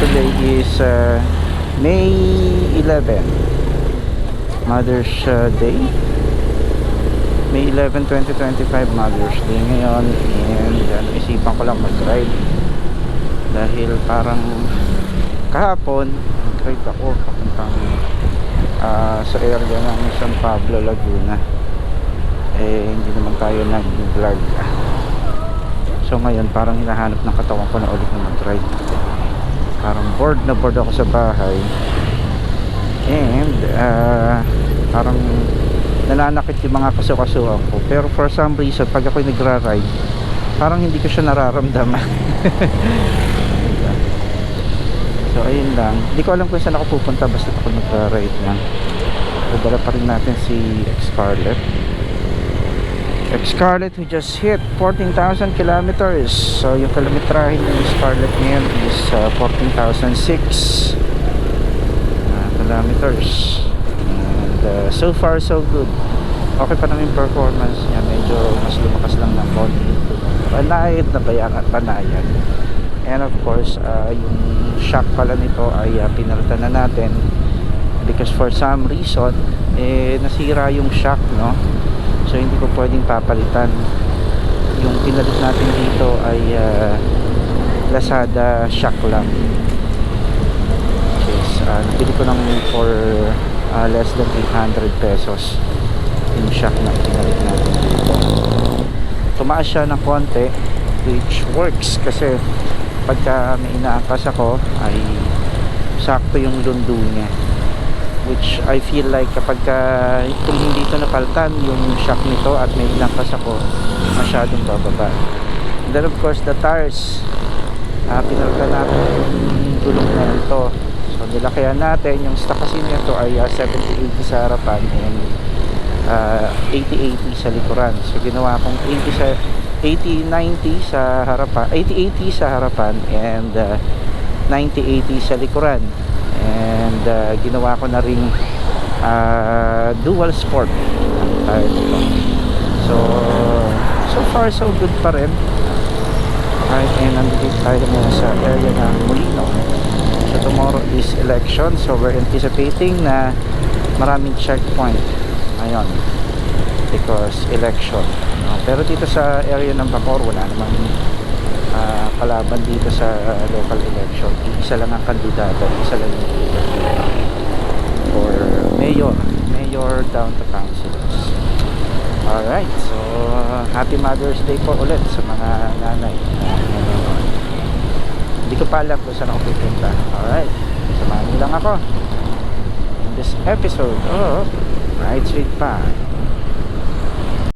today is May 11, Mother's Day. May 11, 2025, Mother's Day ngayon. And isipan ko lang mag-ride dahil parang kahapon nag-ride ako papuntang sa area ng San Pablo, Laguna. Hindi naman tayo nag-vlog. So ngayon parang hinahanap ng katawan ko na ulit na mag-ride. Parang bored na bored ako sa bahay. And parang nananakit yung mga kaso-kasuhan ko. Pero for some reason pag ako'y nagra-ride, parang hindi ko siya nararamdaman. So ayun lang. Hindi ko alam kung saan ako pupunta basta ako nagra-ride lang. So dala pa rin natin si X-Scarlett. X-Scarlett who just hit 14,000 kilometers. So yung kilometrahe ng Scarlett ngayon is 14,006 kilometers. And so far so good. Okay pa naman yung performance niya. Medyo mas lumakas lang ng konti. Panayad na bayan at panayan. And of course yung shock pala nito ay pinalitan na natin because for some reason nasira yung shock, no? So hindi ko pwedeng papalitan. Yung pinalit natin dito ay Lazada shock lang. Yes, nabili ko ng for less than 800 pesos yung shock na pinalit natin dito. Tumaas siya ng konti, which works kasi pagka may inaangkas ako ay sakto yung lundo niya, which I feel like kapag kung hindi ito napalitan yung shock nito at may inangkas ako, masyadong bababa. And then of course the tires, pinalitan natin yung gulong na ito. So nilakihan natin yung stock kasi nito ay 70-80 sa harapan and 80-80 sa likuran. So ginawa kong 80-90 sa harapan, 80-80 sa harapan and 90-80 sa likuran. And ginawa ko na ring dual sport tire nito. So far so good pa rin. Alright, and nandito tayo ngayon sa area ng Molino. So tomorrow is election, so we're anticipating na maraming checkpoint ngayon because election, no? Pero dito sa area ng Bacoor wala namang kalaban dito sa local election. Isa lang ang kandidato, isa lang yung for mayor down to councilors. Alright, so happy Mother's Day po ulit sa mga nanay. Hindi ko pa alam kung saan ako pupunta. Alright, samahan niyo lang ako in this episode of Ride Straight Pa.